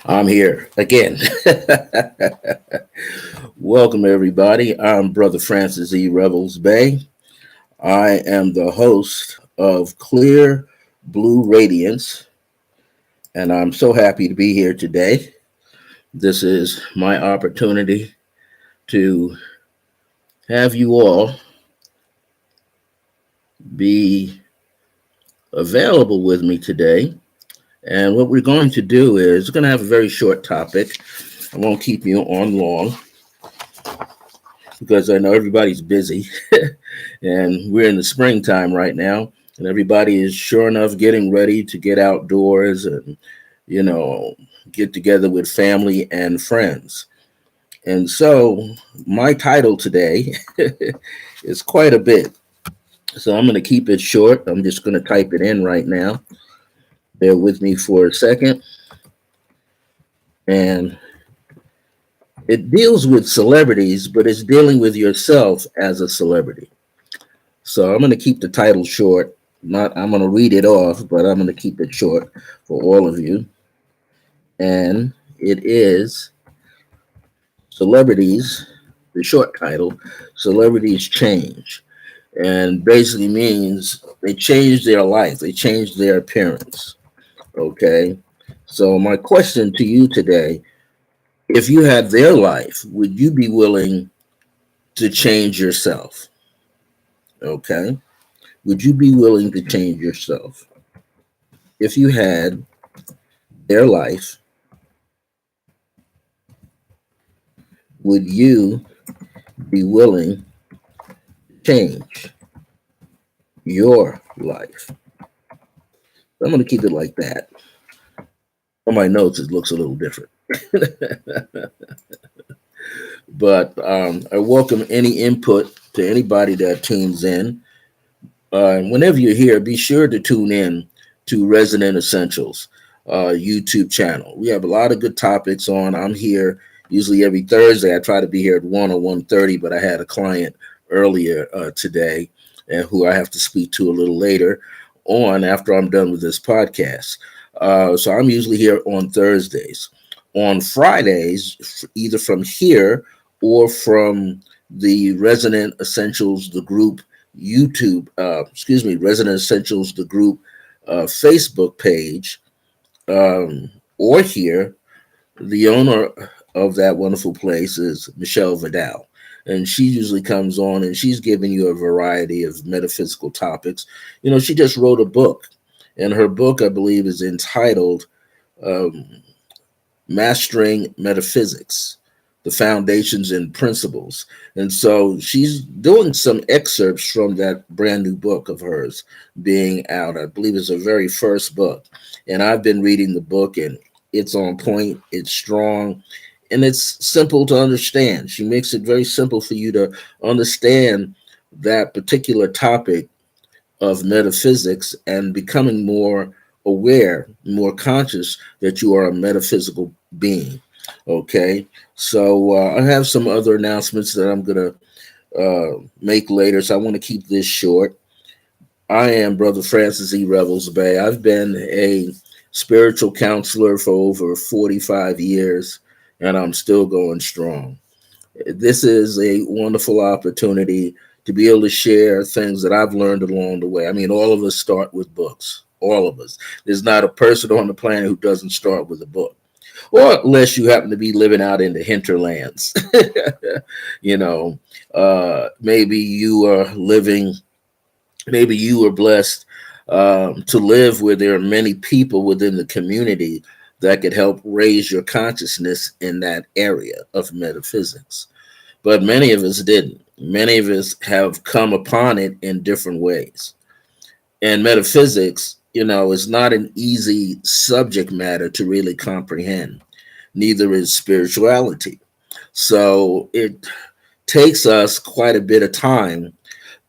I'm here again. Welcome, everybody. I'm Brother Francis E. Revels-Bey. I am the host of Clear Blue Radiance, and I'm so happy to be here today. This is my opportunity to have you all be available with me today. And what we're going to do is we're going to have a very short topic. I won't keep you on long because I know everybody's busy and we're in the springtime right now, and everybody is sure enough getting ready to get outdoors and, you know, get together with family and friends. And so, my title today is quite a bit. So, I'm going to keep it short. I'm just going to type it in right now. Bear with me for a second. And it deals with celebrities, but it's dealing with yourself as a celebrity. So I'm going to keep the title short. Not I'm going to read it off, but I'm going to keep it short for all of you. And it is Celebrities, the short title, Celebrities Change. And basically means they change their life, they change their appearance. Okay. So my question to you today, if you had their life, would you be willing to change yourself? Okay. Would you be willing to change yourself? If you had their life, would you be willing to change your life? I'm going to keep it like that. On my notes, it looks a little different. But I welcome any input to anybody that tunes in. Whenever you're here, be sure to tune in to Resonant Essentials YouTube channel. We have a lot of good topics on. I'm here usually every Thursday. I try to be here at 1 or 1:30, but I had a client earlier today and who I have to speak to a little later on after I'm done with this podcast. So I'm usually here on Thursdays. On Fridays, either from here or from the Resonant Essentials, the group Resonant Essentials, the group Facebook page, or here, the owner of that wonderful place is Michelle Vidal. And she usually comes on and she's giving you a variety of metaphysical topics. You know, she just wrote a book, and her book, I believe, is entitled um, Mastering Metaphysics, the Foundations and Principles. And so she's doing some excerpts from that brand new book of hers being out. I believe it's her very first book. And I've been reading the book, and it's on point, it's strong, and it's simple to understand. She makes it very simple for you to understand that particular topic of metaphysics and becoming more aware, more conscious that you are a metaphysical being. Okay, so I have some other announcements that I'm going to make later, so I want to keep this short. I am Brother Francis E. Revels-Bey. I've been a spiritual counselor for over 45 years, and I'm still going strong. This is a wonderful opportunity to be able to share things that I've learned along the way. I mean, all of us start with books. All of us. There's not a person on the planet who doesn't start with a book, or unless you happen to be living out in the hinterlands. you know, maybe you are living, maybe you were blessed to live where there are many people within the community that could help raise your consciousness in that area of metaphysics. But many of us didn't. Many of us have come upon it in different ways. And metaphysics, you know, is not an easy subject matter to really comprehend. Neither is spirituality. So it takes us quite a bit of time,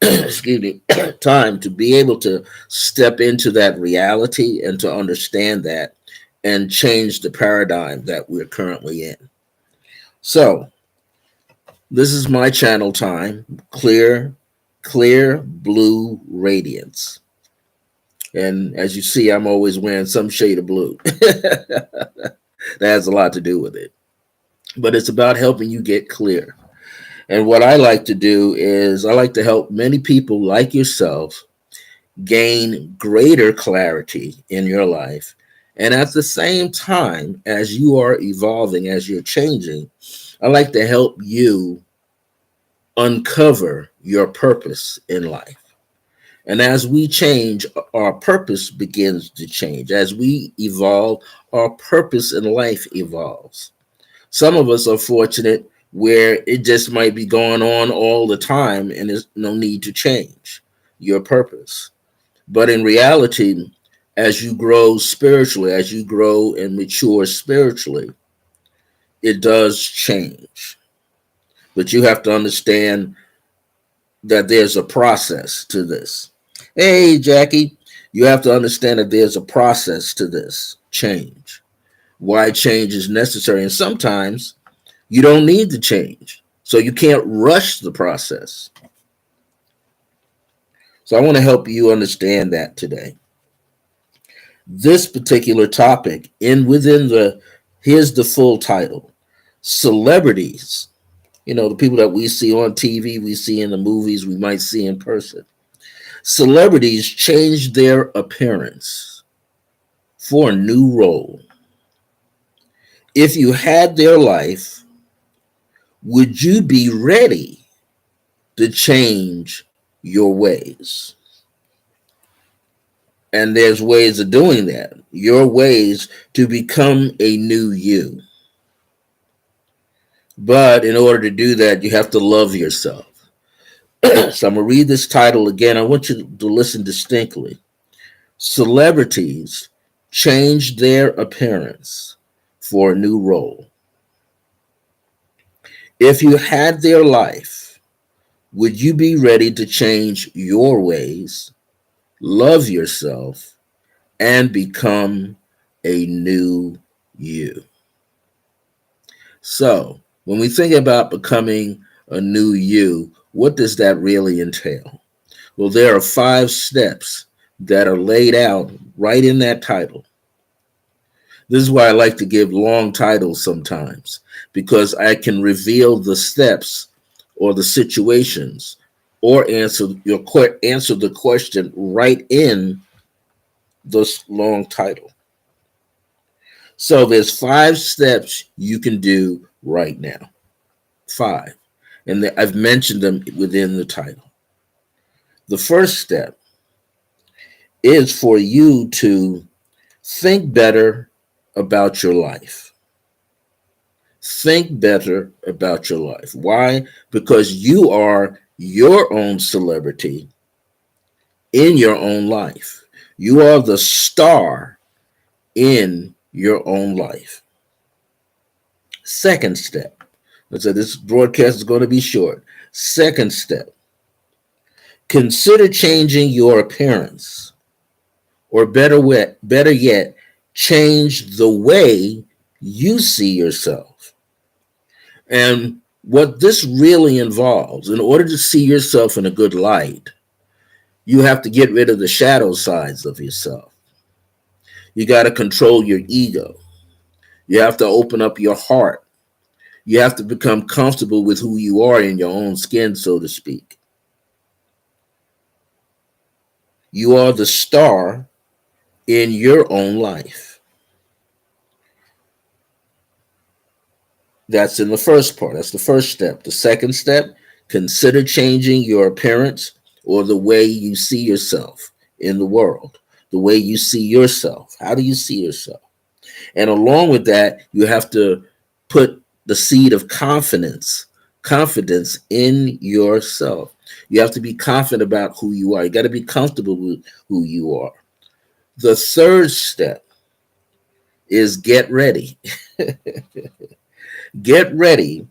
excuse me, time to be able to step into that reality and to understand that and change the paradigm that we're currently in. So this is my channel time, clear blue radiance. And as you see, I'm always wearing some shade of blue. That has a lot to do with it. But it's about helping you get clear. And what I like to do is I like to help many people like yourself gain greater clarity in your life. And at the same time, as you are evolving, as you're changing, I like to help you uncover your purpose in life. And as we change, our purpose begins to change. As we evolve, our purpose in life evolves. Some of us are fortunate where it just might be going on all the time and there's no need to change your purpose. But in reality, as you grow spiritually, as you grow and mature spiritually, it does change. But you have to understand that there's a process to this. Hey, Jackie, you have to understand that there's a process to this change. Why change is necessary. And sometimes you don't need to change. So you can't rush the process. So I want to help you understand that today. This particular topic, here's the full title: Celebrities. You know, the people that we see on TV, we see in the movies, we might see in person. Celebrities change their appearance for a new role. If you had their life, would you be ready to change your ways? And there's ways of doing that. Your ways to become a new you. But in order to do that, you have to love yourself. So I'm going to read this title again. I want you to listen distinctly. Celebrities change their appearance for a new role. If you had their life, would you be ready to change your ways, love yourself, and become a new you? So, when we think about becoming a new you, what does that really entail? Well, there are 5 steps that are laid out right in that title. This is why I like to give long titles sometimes, because I can reveal the steps or the situations or answer the question right in this long title. So there's 5 steps you can do right now. 5. And I've mentioned them within the title. The first step is for you to think better about your life. Think better about your life. Why? Because you are your own celebrity in your own life. You are the star in your own life. Second step. Let's say this broadcast is going to be short. Second step. Consider changing your appearance, or better yet, change the way you see yourself. And what this really involves, in order to see yourself in a good light, you have to get rid of the shadow sides of yourself. You got to control your ego. You have to open up your heart. You have to become comfortable with who you are in your own skin, so to speak. You are the star in your own life. That's in the first part. That's the first step. The second step, consider changing your appearance or the way you see yourself in the world, the way you see yourself. How do you see yourself? And along with that, you have to put the seed of confidence in yourself. You have to be confident about who you are. You got to be comfortable with who you are. The third step is get ready. Get ready,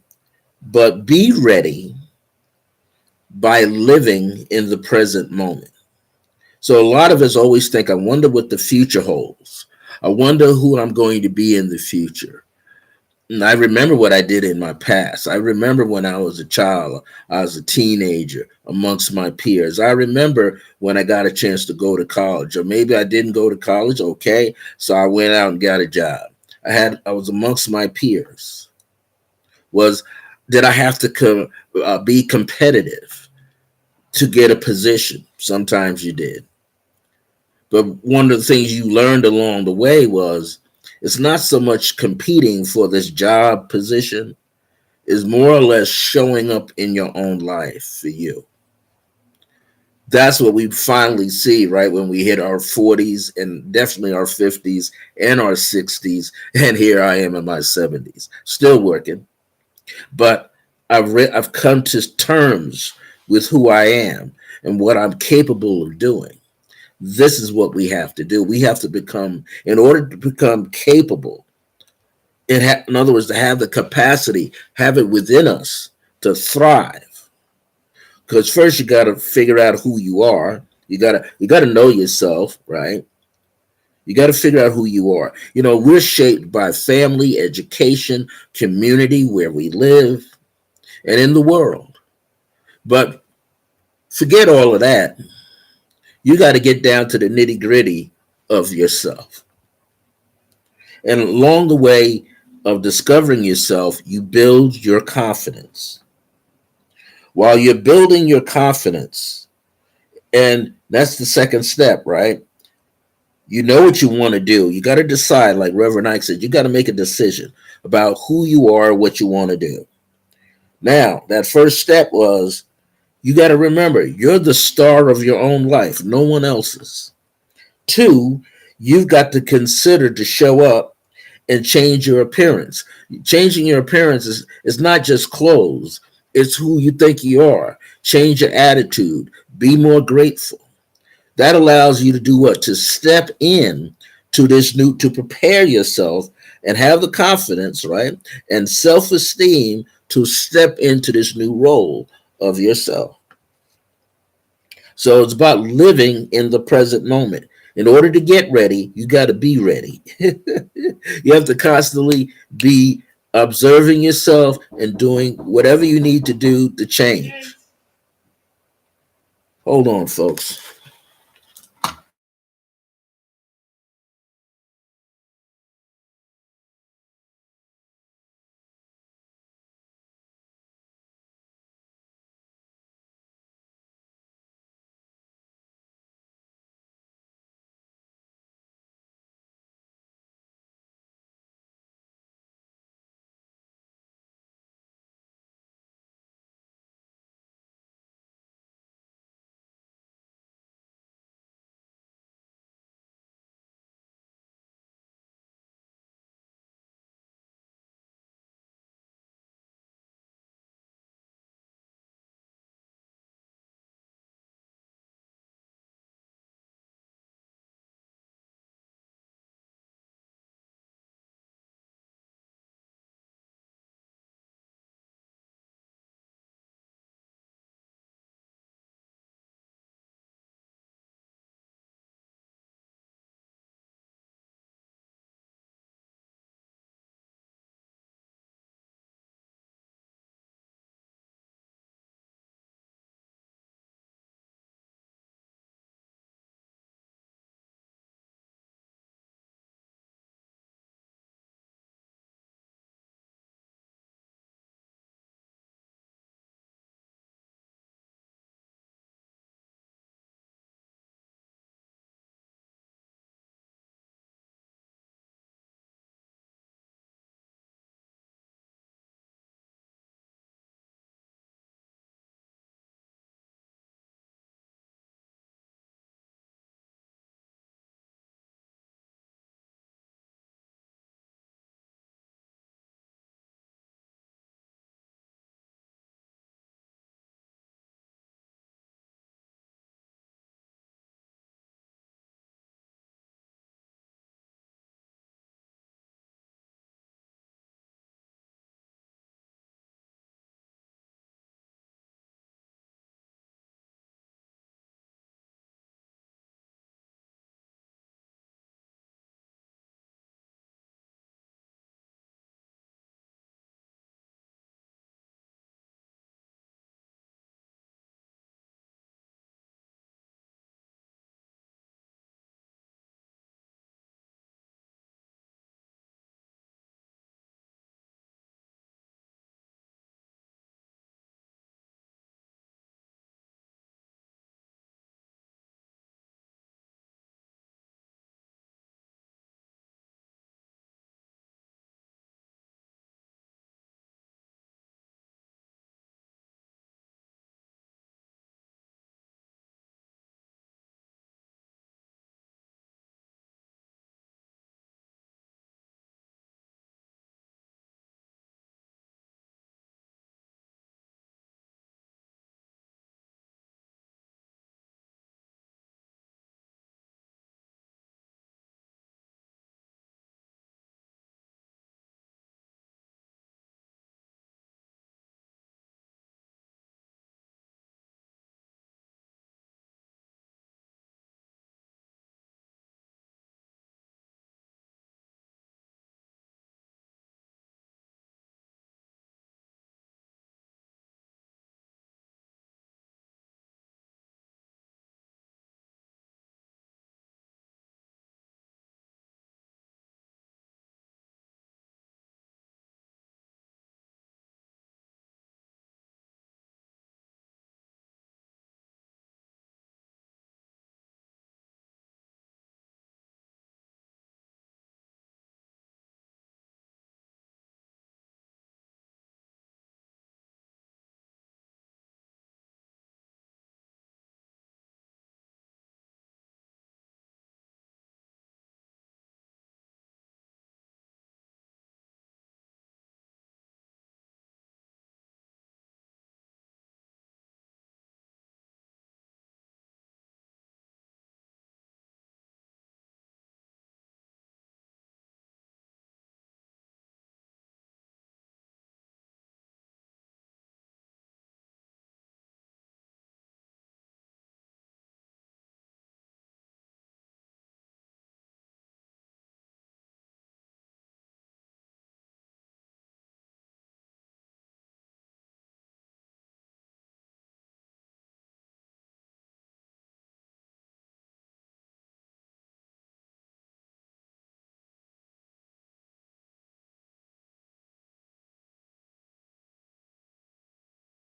but be ready by living in the present moment. So a lot of us always think, I wonder what the future holds. I wonder who I'm going to be in the future. And I remember what I did in my past. I remember when I was a child, I was a teenager amongst my peers. I remember when I got a chance to go to college, or maybe I didn't go to college. Okay, so I went out and got a job. I was amongst my peers. Was Did I have to be competitive to get a position? Sometimes you did. But one of the things you learned along the way was it's not so much competing for this job position, is more or less showing up in your own life for you. That's what we finally see, right, when we hit our 40s and definitely our 50s and our 60s. And here I am in my 70s, still working. But I've come to terms with who I am and what I'm capable of doing. This is what we have to do. We have to become, in order to become capable, in other words, to have the capacity, have it within us to thrive. Because first you got to figure out who you are. You got to know yourself, right? You got to figure out who you are. You know, we're shaped by family, education, community, where we live, and in the world. But forget all of that. You got to get down to the nitty gritty of yourself. And along the way of discovering yourself, you build your confidence. While you're building your confidence, and that's the second step, right? You know what you want to do. You got to decide, like Reverend Ike said, you got to make a decision about who you are, what you want to do. Now, that first step was you got to remember you're the star of your own life, no one else's. Two, you've got to consider to show up and change your appearance. Changing your appearance is not just clothes, it's who you think you are. Change your attitude, be more grateful. That allows you to do what? To step in to this new, to prepare yourself and have the confidence, right? And self esteem to step into this new role of yourself. So it's about living in the present moment. In order to get ready, you got to be ready. You have to constantly be observing yourself and doing whatever you need to do to change. Hold on, folks.